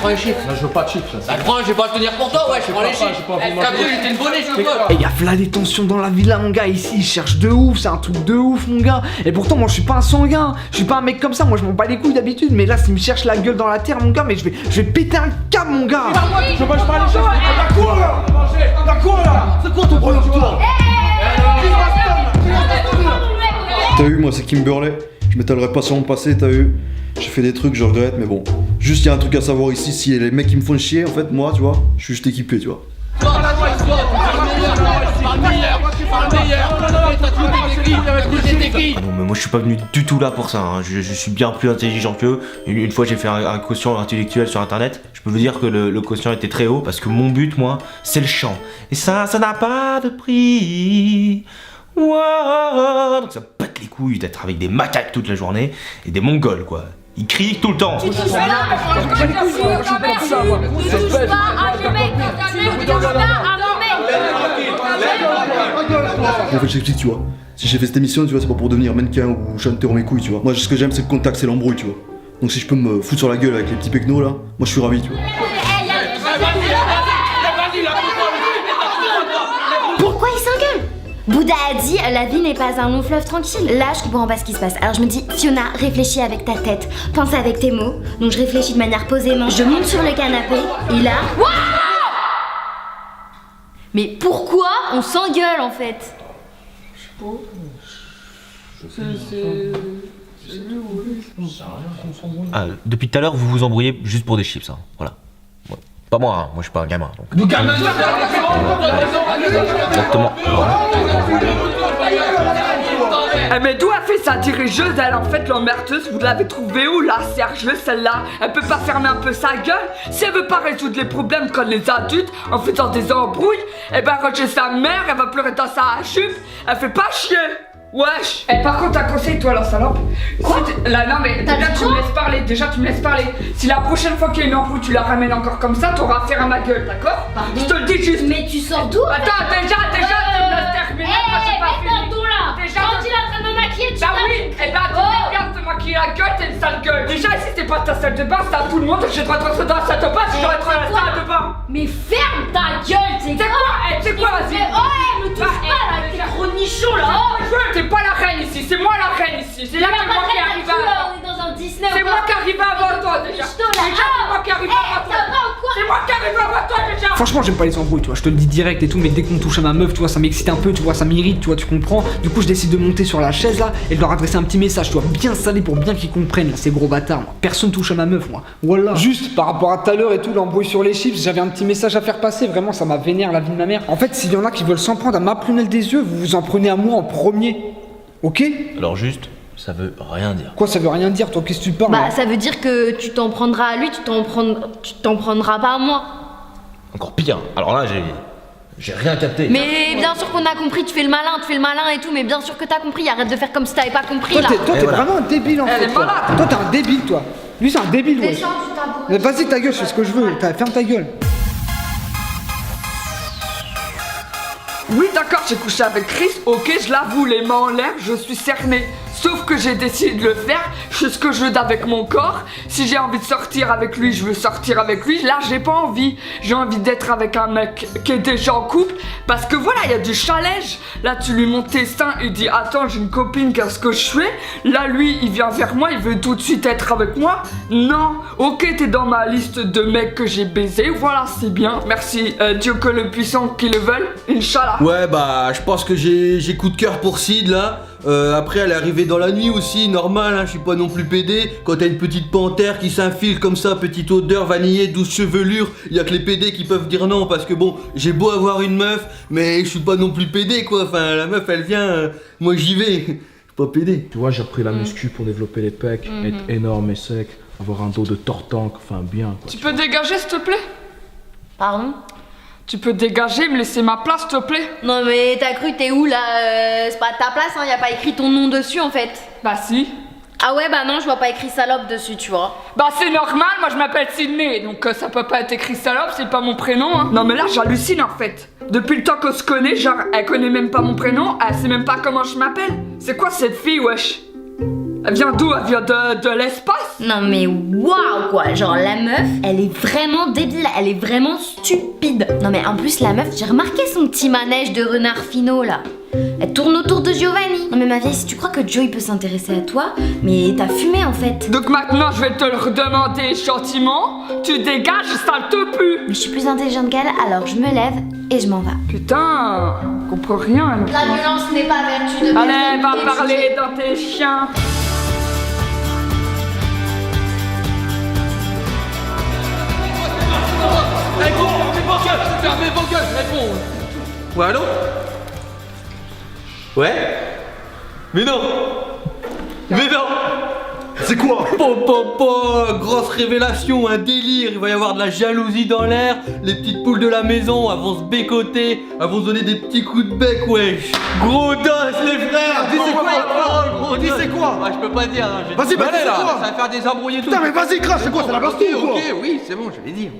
prends les chiffres. Non, je veux pas de chiffres. Bah prends, je vais pas le tenir pour toi, ouais, je prends les chiffres. T'as vu, j'étais une volée, je veux pas. Et y'a là des tensions dans la villa, mon gars. Ici, ils cherchent de ouf, c'est un truc de ouf, mon gars. Et pourtant, moi, je suis pas un sanguin. Je suis pas un mec comme ça. Moi, je m'en bats les couilles d'habitude. Mais là, s'ils me cherchent la gueule dans la terre, mon gars, mais je vais péter un câble, mon gars. Je mange pas les chiffres. T'as quoi là? T'as quoi là? C'est quoi ton problème, toi? T'as vu, moi c'est Kimberley, je m'étalerai pas sur mon passé, t'as vu. J'ai fait des trucs, je regrette, mais bon. Juste, il y a un truc à savoir ici, si les mecs qui me font chier, en fait, moi, tu vois, je suis juste équipé, tu vois. Non mais moi je suis pas venu du tout là pour ça, hein. Je suis bien plus intelligent qu'eux. Une fois j'ai fait un quotient intellectuel sur internet. Je peux vous dire que le quotient était très haut parce que mon but moi c'est le chant. Et ça n'a pas de prix. Wow. Donc ça me pète les couilles d'être avec des macaques toute la journée et des mongols quoi. Ils crient tout le temps. Tu touches pas à mon mec, tu touches pas à mon mec. En fait, j'explique, tu vois. Si j'ai fait cette émission, tu vois, c'est pas pour devenir mannequin ou chanter en mes couilles, tu vois. Moi, ce que j'aime, c'est le contact, c'est l'embrouille, tu vois. Donc si je peux me foutre sur la gueule avec les petits pecnos là, moi je suis ravi, tu vois. Pourquoi il s'engueule? Bouddha a dit la vie n'est pas un long fleuve tranquille. Là je comprends pas ce qui se passe. Alors je me dis Fiona, réfléchis avec ta tête, pense avec tes mots. Donc je réfléchis de manière posément. Je monte sur le canapé et là. Mais pourquoi on s'engueule en fait? Ah, depuis tout à l'heure vous vous embrouillez juste pour des chips, hein. Voilà. Ouais. Pas moi, hein. Moi je suis pas un gamin. Donc. Exactement. Mais d'où a fait sa dirigeuse? Elle en fait l'emmerdeuse, vous l'avez trouvée où la sérieuse celle-là? Elle peut pas fermer un peu sa gueule? Si elle veut pas résoudre les problèmes comme les adultes en faisant des embrouilles, eh ben quand chez sa mère, elle va pleurer dans sa jupe, elle fait pas chier! Wesh! Et par contre, un conseil, toi, la salope. Quoi? Là, non, mais déjà, tu me laisses parler. Déjà, tu me laisses parler. Si la prochaine fois qu'il y a une embrouille, tu la ramènes encore comme ça, t'auras affaire à ma gueule, d'accord? Pardon? Je te le dis juste. Mais tu sors d'où? Attends, déjà, tu me laisses terminer. moi, j'ai pas fini. là! Déjà, Quand il est en train de me maquiller, tu Bah tapes. oui! Eh ben, tu regardes te maquiller la gueule, t'es une sale gueule. Déjà, ici, c'est pas ta salle de bain, c'est à tout le monde. J'ai le droit de rentrer dans la salle de bain si j'aurais trouvé la salle de bain. Mais ferme ta gueule, c'est quoi? C'est quoi, vas-y? Me touche pas là, avec tes gros nichons là! T'es pas la reine ici, c'est moi la reine ici. C'est là que moi qui arrive On est dans un Disney. C'est moi qui arrive avant toi déjà. C'est moi qui arrive avant toi. C'est moi qui arrive avant toi déjà. Franchement, j'aime pas les embrouilles, tu vois, je te le dis direct et tout, mais dès qu'on touche à ma meuf, tu vois, ça m'excite un peu, tu vois, ça m'irrite, tu vois, tu comprends. Du coup, je décide de monter sur la chaise là et de leur adresser un petit message, tu vois, bien salé pour bien qu'ils comprennent, là, ces gros bâtards, moi. Personne touche à ma meuf, moi. Voilà. Juste par rapport à tout à l'heure et tout, l'embrouille sur les chips, j'avais un petit message à faire passer, vraiment, ça m'a vénère la vie de ma mère. En fait, s'il y en a qui veulent s'en prendre à ma prunelle des yeux, vous vous en prenez à moi en premier. Ok? Alors juste, ça veut rien dire. Quoi, ça veut rien dire, toi, qu'est-ce que tu parles? Bah, ça veut dire que tu t'en prendras à lui, tu t'en prendras pas à moi. Encore pire. Alors là, j'ai rien capté. Mais bien sûr qu'on a compris, tu fais le malin et tout, mais bien sûr que t'as compris, arrête de faire comme si t'avais pas compris là. Toi, t'es voilà. vraiment un débile en fait. Elle est malade. Toi, t'es un débile, toi. Lui, c'est un débile, ouais. Descends du tabouret. Mais vas-y, ta gueule, je fais ce que je veux. Ferme ta gueule. Oui, d'accord, j'ai couché avec Chris, ok, je l'avoue, les mains en l'air, je suis cerné. Sauf que j'ai décidé de le faire, je fais ce que je veux avec mon corps. Si j'ai envie de sortir avec lui, je veux sortir avec lui. Là, j'ai pas envie. J'ai envie d'être avec un mec qui est déjà en couple. Parce que voilà, il y a du challenge. Là, tu lui montes tes seins, il dit attends, j'ai une copine, qu'est-ce que je fais? Là, lui, il vient vers moi, il veut tout de suite être avec moi. Non, ok, t'es dans ma liste de mecs que j'ai baisé. Voilà, c'est bien. Merci, Dieu que le puissant qui le veulent. Inch'Allah. Ouais, bah, je pense que j'ai coup de cœur pour Sid là. Après, elle est arrivée dans la nuit aussi, normal, hein, je suis pas non plus pédé. Quand t'as une petite panthère qui s'infile comme ça, petite odeur vanillée, douce chevelure, y a que les pédés qui peuvent dire non parce que bon, j'ai beau avoir une meuf, mais je suis pas non plus pédé quoi. Enfin, la meuf elle vient, moi j'y vais. Je suis pas pédé. Tu vois, j'ai appris la muscu pour développer les pecs, être énorme et sec, avoir un dos de tortank, enfin bien quoi. Tu peux dégager, s'il te plaît? Pardon? Tu peux dégager, me laisser ma place, s'il te plaît? Non mais t'as cru t'es où là? C'est pas ta place, hein, y a pas écrit ton nom dessus en fait. Bah si. Ah ouais bah non, je vois pas écrit salope dessus, tu vois. Bah c'est normal, moi je m'appelle Sydney, donc ça peut pas être écrit salope, c'est pas mon prénom hein. Non mais là j'hallucine en fait. Depuis le temps qu'on se connaît, genre elle connaît même pas mon prénom, elle sait même pas comment je m'appelle. C'est quoi cette fille wesh? Elle vient d'où? Elle vient de l'espace? Non mais waouh quoi, genre la meuf, elle est vraiment débile, elle est vraiment stupide. Non mais en plus la meuf, j'ai remarqué son petit manège de renard finot là. Elle tourne autour de Giovanni. Non mais ma vieille, si tu crois que Joe il peut s'intéresser à toi, mais t'as fumé en fait. Donc maintenant je vais te le redemander gentiment. Tu dégages, ça ne te pue. Mais je suis plus intelligente qu'elle, alors je me lève et je m'en vais. Putain, je comprends rien. Elle. La violence n'est pas vertu de Allez, va parler dans tes chiens. Fermez vos gueules, réponds. Ouais, allô? Ouais? Mais non! Mais non! C'est quoi? Grosse révélation, un délire, il va y avoir de la jalousie dans l'air, les petites poules de la maison elles vont se bécoter, elles vont se donner des petits coups de bec, wesh! Gros dos les frères! Dis c'est quoi? Gros Dis dos. c'est quoi? Ah, je peux pas dire. Hein, Vas-y, bah, c'est quoi? Ça va faire des embrouillés tout. Putain mais vas-y crache, c'est quoi? C'est la Bastille ou quoi? Ok, oui, c'est bon, je vais dire.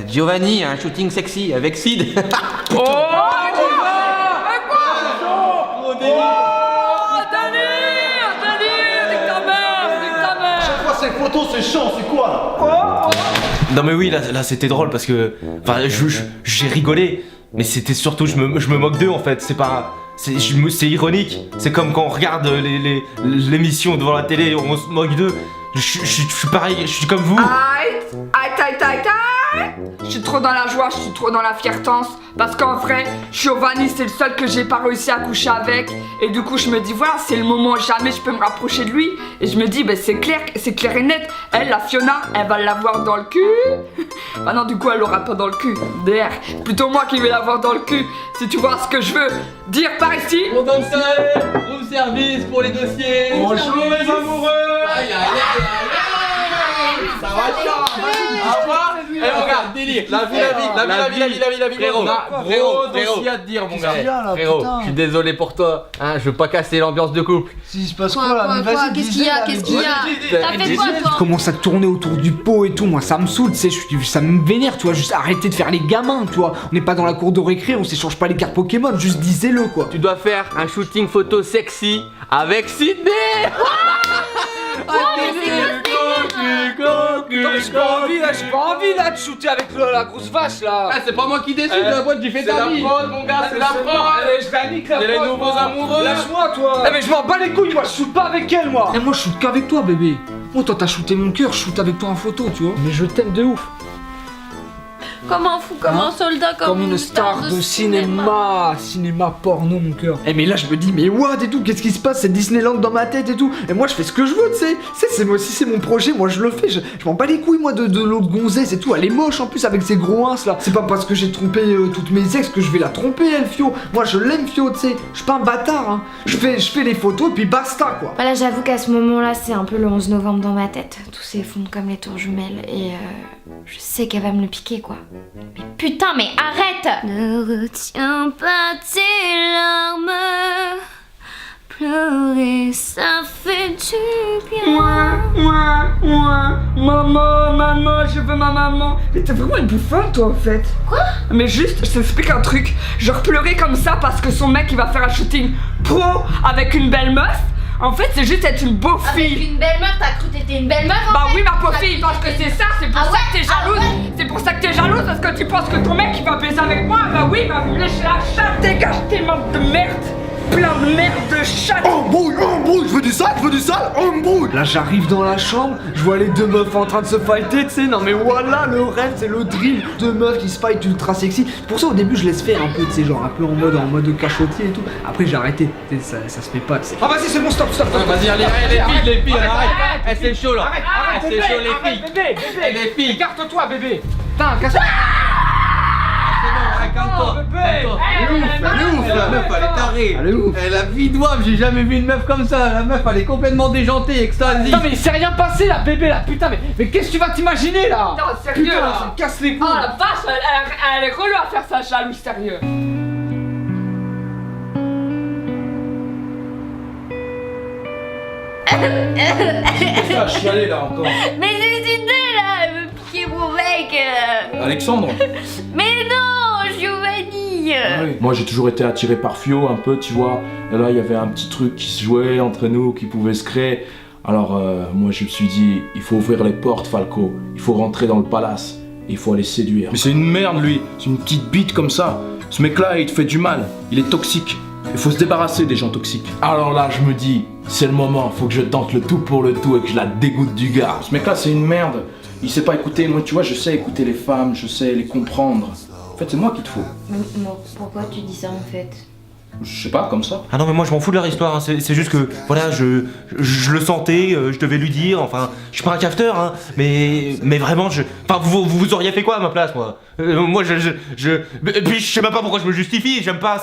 Giovanni, un shooting sexy avec Sid. Oh, Ces photos c'est chiant, c'est quoi là? Non mais oui, là c'était drôle parce que... Enfin, j'ai rigolé, mais c'était surtout, je me moque d'eux en fait, c'est pas... C'est ironique, c'est comme quand on regarde l'émission devant la télé, on se moque d'eux. Je suis pareil, je suis comme vous. Je suis trop dans la joie, je suis trop dans la fiertance. Parce qu'en vrai, Giovanni c'est le seul que j'ai pas réussi à coucher avec. Et du coup je me dis voilà, c'est le moment jamais je peux me rapprocher de lui. Et je me dis ben c'est clair et net. Elle, la Fiona, elle va l'avoir dans le cul. Bah non, du coup elle l'aura pas dans le cul. DR, plutôt moi qui vais l'avoir dans le cul. Si tu vois ce que je veux dire par ici. On donne ça, room service pour les dossiers. Bonjour les amoureux! Aïe aïe aïe aïe. Ça va ça. Au revoir. Eh mon gars, délire. La vie. Frérot, dossier à te dire mon gars. Frérot, je suis désolé pour toi. Hein, je veux pas casser l'ambiance de couple. Si, il se passe quoi là? Mais vas-y, Qu'est-ce qu'il y a? Qu'est-ce qu'il y a? T'as fait quoi toi? Je commence à tourner autour du pot et tout, moi ça me saoule, tu sais, ça me vénère, tu vois, juste arrêtez de faire les gamins, tu vois. On n'est pas dans la cour de récré, on s'échange pas les cartes Pokémon, juste disez-le quoi. Tu dois faire un shooting photo sexy avec Sydney. J'ai pas envie là de shooter avec la grosse vache là. Ah, c'est pas moi qui décide de la boîte, j'ai fait ta vie. C'est la prod mon gars, c'est la prod. Allez, je la nique la C'est les nouveaux amoureux. Lâche-moi toi. Eh mais je m'en bats les couilles, moi je shoot pas avec elle moi. Et moi je shoot qu'avec toi bébé. Moi toi t'as shooté mon cœur, je shoot avec toi en photo tu vois. Mais je t'aime de ouf. Comme un fou, comme un soldat, Comme une star de cinéma porno mon cœur. Eh mais là je me dis mais what et tout, qu'est-ce qui se passe, c'est Disneyland dans ma tête et tout. Et moi je fais ce que je veux tu sais. C'est moi si c'est mon projet, moi je le fais, je m'en bats les couilles moi de l'autre gonzesse et tout. Elle est moche en plus avec ses gros ins là. C'est pas parce que j'ai trompé toutes mes ex que je vais la tromper elle Fio. Moi je l'aime Fio tu sais. Je suis pas un bâtard hein. Je fais les photos et puis basta quoi. Voilà, j'avoue qu'à ce moment-là, c'est un peu le 11 novembre dans ma tête. Tout s'effondre comme les tours jumelles et je sais qu'elle va me le piquer quoi. Mais putain, mais arrête! Ne retiens pas tes larmes. Pleurer, ça fait du bien. Maman, je veux ma maman. Mais t'es vraiment une bouffonne toi en fait. Quoi? Mais juste, je t'explique un truc. Genre pleurer comme ça parce que son mec il va faire un shooting pro avec une belle meuf. En fait, c'est juste être une beau fille. Avec une belle meuf, t'as cru que t'étais une belle meuf en Bah fait? oui, ma pauvre fille, parce que c'est ça, c'est pour Ah ça ouais? que t'es jalouse. Ah ouais? C'est pour ça que t'es jalouse, parce que tu penses que ton mec il va baiser avec moi. Bah oui, bah me lâcher la chatte, dégage tes manques de merde. Plein de merde de chatte. Embrouille, je veux du sale, embrouille. Là j'arrive dans la chambre, je vois les deux meufs en train de se fighter, tu sais, non mais voilà le rêve, c'est le drill, deux meufs qui se fight ultra sexy. Pour ça au début je laisse faire un peu, tu sais, genre un peu en mode cachotier et tout. Après j'ai arrêté, tu sais, ça se fait pas, tu sais. Ah vas-y c'est bon, stop. Vas-y, allez, les filles, arrête. Eh, c'est chaud là. Arrête, c'est chaud les filles. bébé, Eh, les filles. écarte-toi bébé. Putain, casse. Calme-toi. bébé. Elle est ouf, la meuf, elle est tarée. Elle est ouf. Elle a vie d'ouave, j'ai jamais vu une meuf comme ça. La meuf, elle est complètement déjantée, extasique. Non mais il s'est rien passé là bébé là, putain mais qu'est-ce que tu vas t'imaginer là? Non, sérieux Putain, là. ça me casse les couilles. Oh la vache, elle est relou à faire ça, jaloux, sérieux. Ça, chialer là encore. Mais j'ai une idée là, elle veut piquer mon mec. Alexandre. Mais non, Giovanni. Moi j'ai toujours été attiré par Fio un peu, tu vois. Et là il y avait un petit truc qui se jouait entre nous, qui pouvait se créer. Alors moi je me suis dit, il faut ouvrir les portes Falco, il faut rentrer dans le palace, et il faut aller séduire. Mais c'est une merde lui, c'est une petite bite comme ça. Ce mec là il te fait du mal, il est toxique. Il faut se débarrasser des gens toxiques. Alors là je me dis, c'est le moment, faut que je tente le tout pour le tout et que je la dégoûte du gars. Ce mec là c'est une merde, il sait pas écouter, moi tu vois je sais écouter les femmes, je sais les comprendre. En fait c'est moi qu'il te faut. Mais pourquoi tu dis ça en fait? Je sais pas, comme ça. Ah non mais moi je m'en fous de leur histoire, hein. C'est juste que voilà je le sentais, je devais lui dire, enfin je suis pas un cafeteur hein, mais vraiment enfin vous auriez fait quoi à ma place moi? Moi et puis je sais même pas pourquoi je me justifie, j'aime pas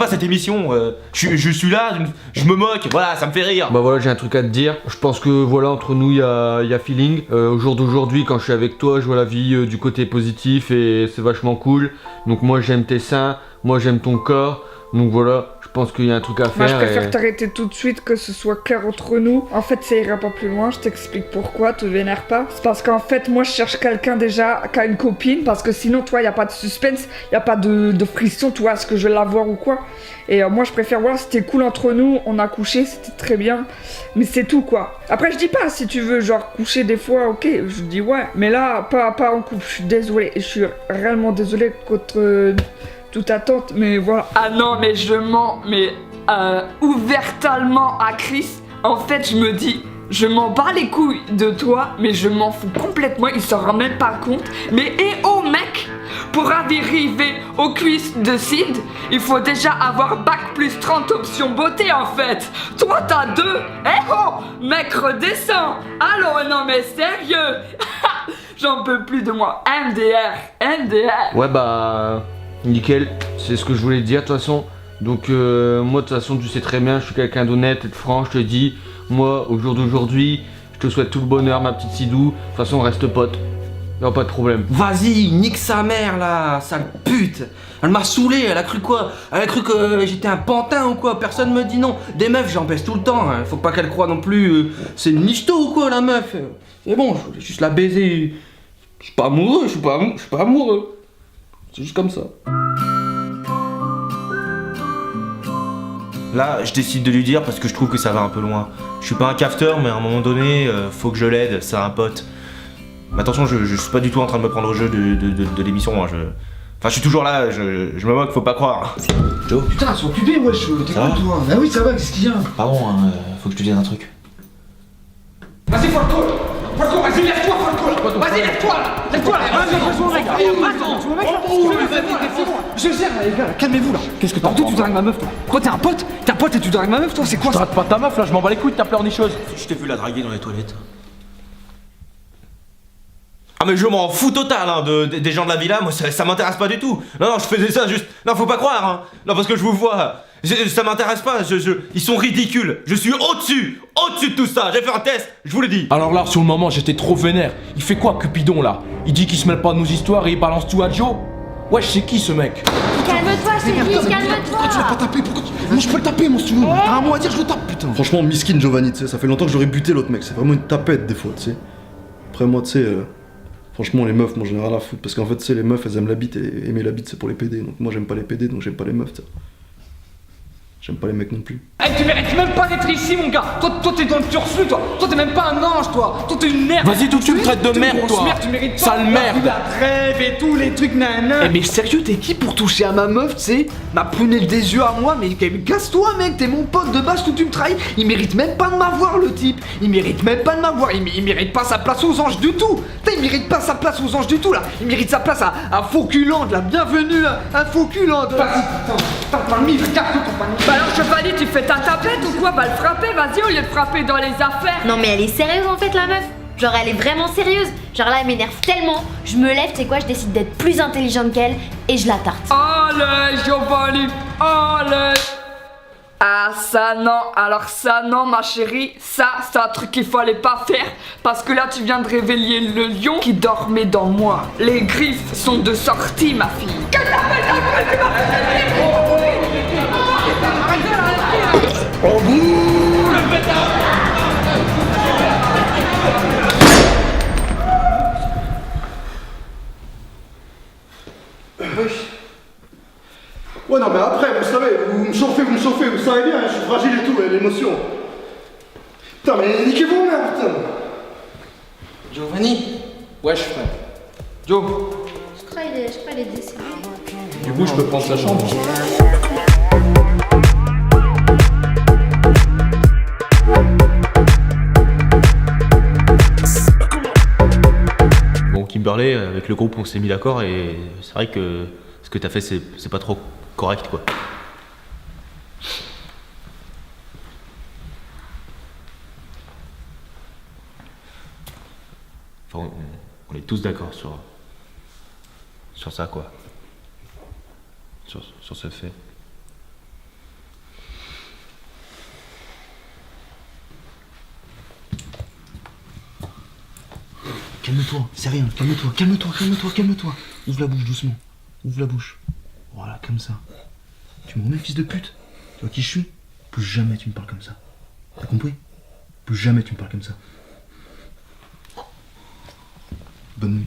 cette émission, je suis là, je me moque, voilà ça me fait rire. Bah voilà j'ai un truc à te dire, je pense que voilà entre nous il y a feeling, au jour d'aujourd'hui quand je suis avec toi je vois la vie du côté positif et c'est vachement cool, donc moi j'aime tes seins, moi j'aime ton corps. Donc voilà, je pense qu'il y a un truc à faire. Moi je préfère t'arrêter tout de suite, que ce soit clair entre nous. En fait ça ira pas plus loin, je t'explique pourquoi, te vénère pas. C'est parce qu'en fait moi je cherche quelqu'un déjà qui a une copine, parce que sinon toi y a pas de suspense, y a pas de frisson, tu vois, est-ce que je vais l'avoir ou quoi. Et moi je préfère voir, c'était cool entre nous, on a couché, c'était très bien, mais c'est tout quoi. Après je dis pas, si tu veux genre coucher des fois, ok, je dis ouais, mais là pas en couple, je suis désolé, je suis réellement désolé contre... toute attente, mais voilà. Ah non, mais je mens, mais ouvertement à Chris. En fait, je me dis, je m'en bats les couilles de toi, mais je m'en fous complètement, il s'en rend même pas compte. Mais oh mec, pour arriver aux cuisses de Sid, il faut déjà avoir bac plus 30 options beauté en fait. Toi t'as 2. Mec redescends. Allô, non mais sérieux. J'en peux plus de moi. MDR. Ouais bah... nickel, c'est ce que je voulais te dire de toute façon. Donc moi de toute façon tu sais très bien, je suis quelqu'un d'honnête et de franc, je te dis, moi au jour d'aujourd'hui, je te souhaite tout le bonheur ma petite Sidou, de toute façon on reste potes, y'a pas de problème. Vas-y, nique sa mère là, sale pute. Elle m'a saoulé, elle a cru quoi? Elle a cru que j'étais un pantin ou quoi? Personne me dit non. Des meufs j'en baisse tout le temps, hein. Faut pas qu'elle croie non plus, c'est une nichto ou quoi la meuf? C'est bon, je voulais juste la baiser. Je suis pas amoureux, je suis pas amoureux. C'est juste comme ça. Là, je décide de lui dire parce que je trouve que ça va un peu loin. Je suis pas un cafeteur, mais à un moment donné, faut que je l'aide, c'est un pote. Mais attention, je suis pas du tout en train de me prendre au jeu de l'émission. Hein. Enfin, je suis toujours là, je me moque, faut pas croire. Joe? Putain, ils sont occupés, wesh, t'écoutes toi. Bah oui, ça va, qu'est-ce qu'il y a? Pardon, hein, faut que je te dise un truc. Vas-y, Falco, vas-y, lève-toi, Falco. Vas-y, lève-toi là. Lève-toi là. Je gère, les gars, calmez-vous là. Qu'est-ce que t'as? Toi, tu dragues ma meuf, toi. Quoi, t'es un pote? T'es un pote et tu dragues ma meuf, toi, c'est quoi ça? Je drague pas ta meuf là, je m'en bats les couilles de ta pleurnicheuse. Je t'ai vu la draguer dans les toilettes. Ah mais je m'en fous total hein, des gens de la villa, moi ça m'intéresse pas du tout. Non, je faisais ça juste... Non, faut pas croire hein. Non, parce que je vous vois. Ça m'intéresse pas, ils sont ridicules. Je suis au-dessus de tout ça. J'ai fait un test, je vous le dis. Alors là, sur le moment, j'étais trop vénère. Il fait quoi, Cupidon, là? Il dit qu'il se mêle pas de nos histoires et il balance tout à Joe? Wesh, c'est qui, ce mec? Calme-toi, je te dis, calme-toi. Pourquoi tu l'as pas tapé? Moi, je peux le taper, moi, si tu veux. T'as un mot à dire, je le tape, putain. Franchement, miskin Giovanni, tu sais, ça fait longtemps que j'aurais buté l'autre mec. C'est vraiment une tapette, des fois, tu sais. Après, moi, tu sais... Franchement, les meufs, moi j'en ai rien à foutre. Parce qu'en fait, tu sais, les meufs, elles aiment la bite et aimer la bite, c'est pour les PD. Donc moi, j'aime pas les PD, donc j'aime pas les meufs, tu sais. J'aime pas les mecs non plus. Eh, tu mérites même pas d'être ici, mon gars. Toi, t'es dans le turfu, toi. Toi, t'es même pas un ange, toi. Toi, t'es une merde. Vas-y, tout tu me traites de merde, toi. Tu mérites pas. Sale merde. La trêve et tous les trucs, nanana. Eh, mais sérieux, t'es qui pour toucher à ma meuf, tu sais? M'a prunelle des yeux à moi, mais casse-toi, mec. T'es mon pote de base, tout tu me trahis. Il mérite même pas de m'avoir, le type. Il mérite même pas de m'avoir. Il mérite pas sa place aux anges du tout. Il mérite pas sa place aux anges du tout, là. Il mérite sa place à Fauculande, la bienvenue à Fauculande. Vas-y, putain. T'as pas mis, regarde ton panier. Bah alors, Chevalier, tu fais ta tapette ou quoi? Va le frapper, vas-y, au lieu de frapper dans les affaires. Non mais elle est sérieuse en fait la meuf. Genre elle est vraiment sérieuse. Genre là elle m'énerve tellement. Je me lève, tu sais quoi, je décide d'être plus intelligente qu'elle et je la tarte. Allez, Giovanni, allez. Ah ça non, alors ça non ma chérie, ça c'est un truc qu'il fallait pas faire parce que là tu viens de réveiller le lion qui dormait dans moi. Les griffes sont de sortie ma fille. Oh boule le pétard. Ouais, non, mais après, vous savez, vous me chauffez, vous savez bien, je suis fragile et tout, l'émotion. Putain, mais niquez-vous, merde, putain. Giovanni. Wesh, frère. Joe. Je crois qu'il est décédé. Du coup, je peux prendre sa chambre. Bon, Kimberley, avec le groupe, on s'est mis d'accord et c'est vrai que ce que t'as fait, c'est pas trop correct, quoi. Enfin, on est tous d'accord sur ça, quoi. Sur ce fait. Calme-toi, c'est rien, calme-toi. Ouvre la bouche doucement. Ouvre la bouche. Voilà, comme ça. Tu me remets, fils de pute? Tu vois qui je suis? Plus jamais tu me parles comme ça. T'as compris? Plus jamais tu me parles comme ça. Bonne nuit.